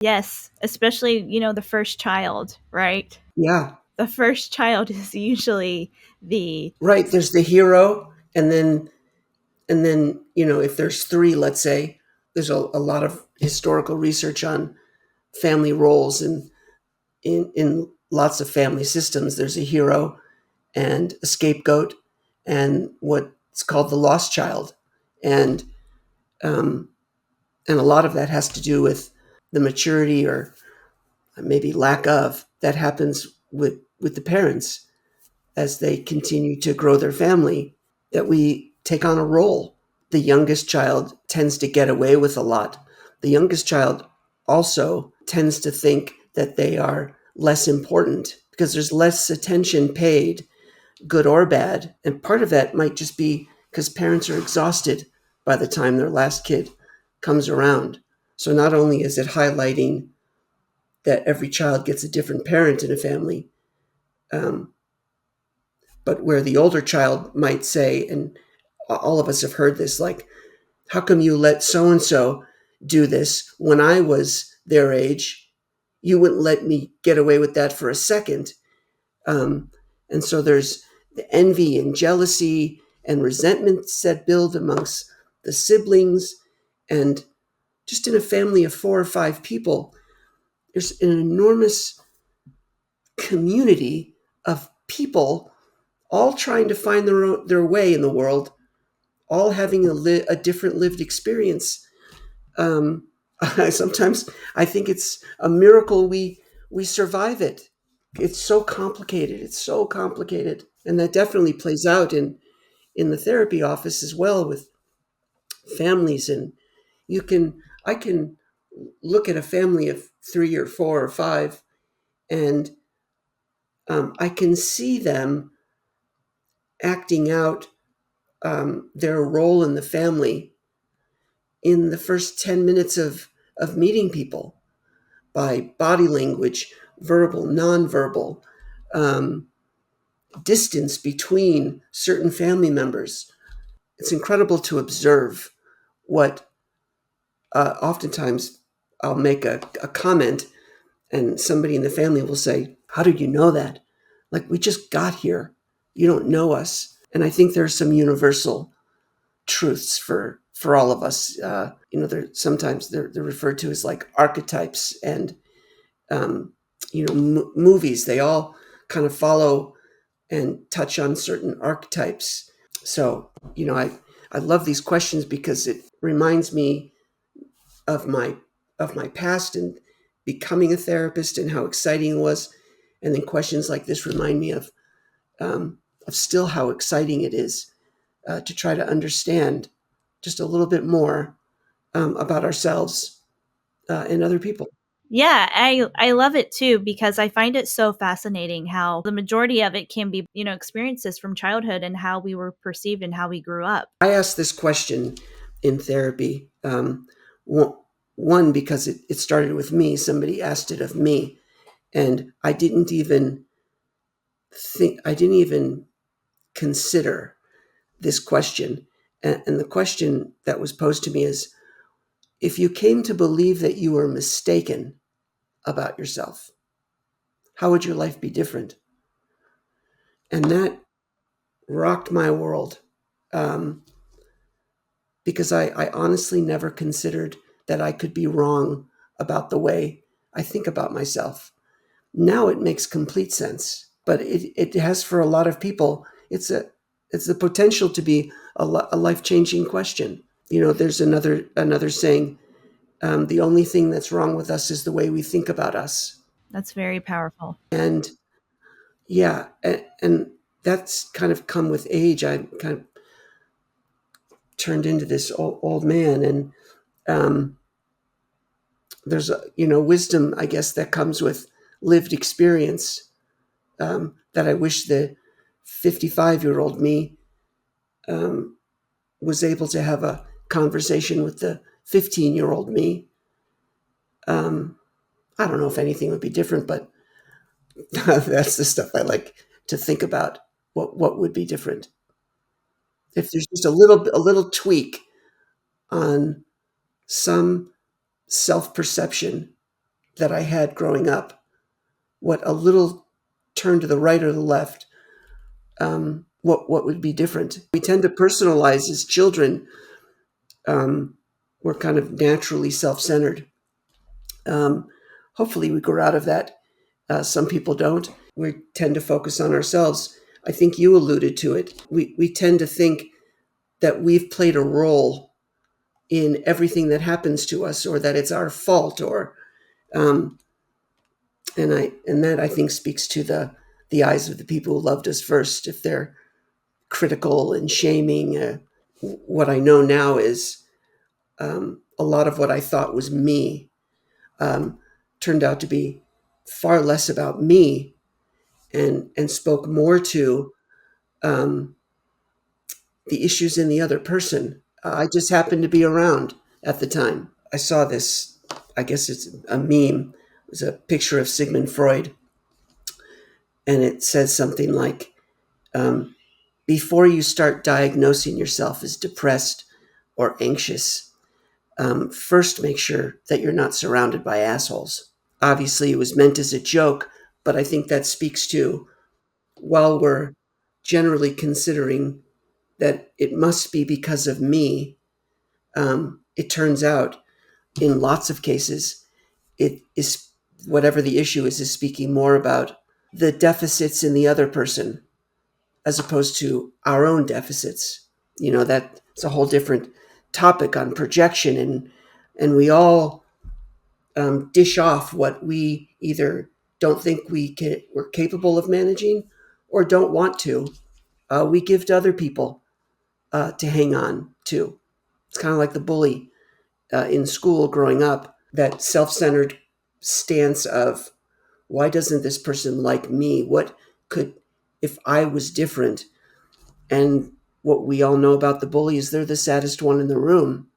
Yes, especially, the first child, right? Yeah, The first child is usually the right. There's the hero, and then if there's three, let's say, there's a lot of historical research on family roles, and in lots of family systems, there's a hero and a scapegoat and what's called the lost child, and um, and a lot of that has to do with the maturity or maybe lack of that happens with the parents as they continue to grow their family, that we take on a role. The youngest child tends to get away with a lot. The youngest child also tends to think that they are less important because there's less attention paid, good or bad. And part of that might just be because parents are exhausted by the time their last kid comes around. So not only is it highlighting that every child gets a different parent in a family, um, but where the older child might say, and all of us have heard this, like, how come you let so and so do this when I was their age? You wouldn't let me get away with that for a second. Um, and so there's the envy and jealousy and resentments that build amongst the siblings. And just in a family of 4 or 5 people, there's an enormous community of people all trying to find their way in the world, all having a different lived experience. Um, Sometimes I think it's a miracle we survive it. It's so complicated. It's so complicated, and that definitely plays out in the therapy office as well with families. And you can I can look at a family of 3 or 4 or 5, and I can see them acting out their role in the family in the first 10 minutes of meeting people by body language, verbal, nonverbal, um, distance between certain family members. It's incredible to observe what oftentimes I'll make a comment, and somebody in the family will say, "How did you know that? Like, we just got here. You don't know us." And I think there's some universal truths for all of us. Sometimes they're referred to as like archetypes, and um, movies. They all kind of follow and touch on certain archetypes. So I love these questions because it reminds me of my past and becoming a therapist and how exciting it was, and then questions like this remind me of still how exciting it is to try to understand just a little bit more about ourselves and other people. Yeah, I love it too because I find it so fascinating how the majority of it can be, experiences from childhood and how we were perceived and how we grew up. I asked this question in therapy. One, because it started with me. Somebody asked it of me, and I didn't even consider this question. And the question that was posed to me is, if you came to believe that you were mistaken about yourself, how would your life be different? And that rocked my world, um, because I honestly never considered that I could be wrong about the way I think about myself. Now it makes complete sense, but it has for a lot of people. It's the potential to be a life changing question. There's another saying: the only thing that's wrong with us is the way we think about us. That's very powerful. And yeah, and that's kind of come with age. I kind of turned into this old man, and um, there's wisdom, I guess, that comes with lived experience, that I wish the 55-year-old me um, was able to have a conversation with the 15-year-old me. um, I don't know if anything would be different, but that's the stuff I like to think about. What would be different if there's just a little tweak on some self perception that I had growing up, what a little turn to the right or the left, what would be different? We tend to personalize as children. We're kind of naturally self-centered. Hopefully we grow out of that. Some people don't. We tend to focus on ourselves. I think you alluded to it. We tend to think that we've played a role in everything that happens to us, or that it's our fault, or and that I think speaks to the eyes of the people who loved us first. If they're critical and shaming, what I know now is a lot of what I thought was me turned out to be far less about me, and spoke more to the issues in the other person. I just happened to be around at the time. I saw this, I guess it's a meme. It was a picture of Sigmund Freud, and it says something like, before you start diagnosing yourself as depressed or anxious, first make sure that you're not surrounded by assholes. Obviously, it was meant as a joke, but I think that speaks to, while we're generally considering that it must be because of me, it turns out in lots of cases, it is, whatever the issue is speaking more about the deficits in the other person as opposed to our own deficits. That's a whole different topic on projection, and we all dish off what we either don't think we're capable of managing or don't want to. We give to other people to hang on to. It's kind of like the bully in school growing up, that self-centered stance of, why doesn't this person like me? What could, if I was different? And what we all know about the bully is they're the saddest one in the room,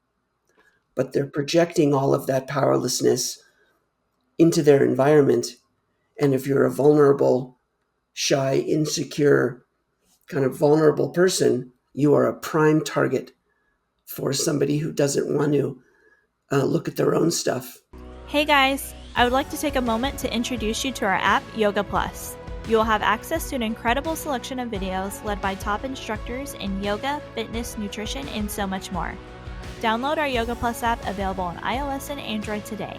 but they're projecting all of that powerlessness into their environment. And if you're a vulnerable, shy, insecure, kind of vulnerable person, you are a prime target for somebody who doesn't want to look at their own stuff. Hey guys, I would like to take a moment to introduce you to our app, Yoga Plus. You will have access to an incredible selection of videos led by top instructors in yoga, fitness, nutrition, and so much more. Download our Yoga Plus app, available on iOS and Android today.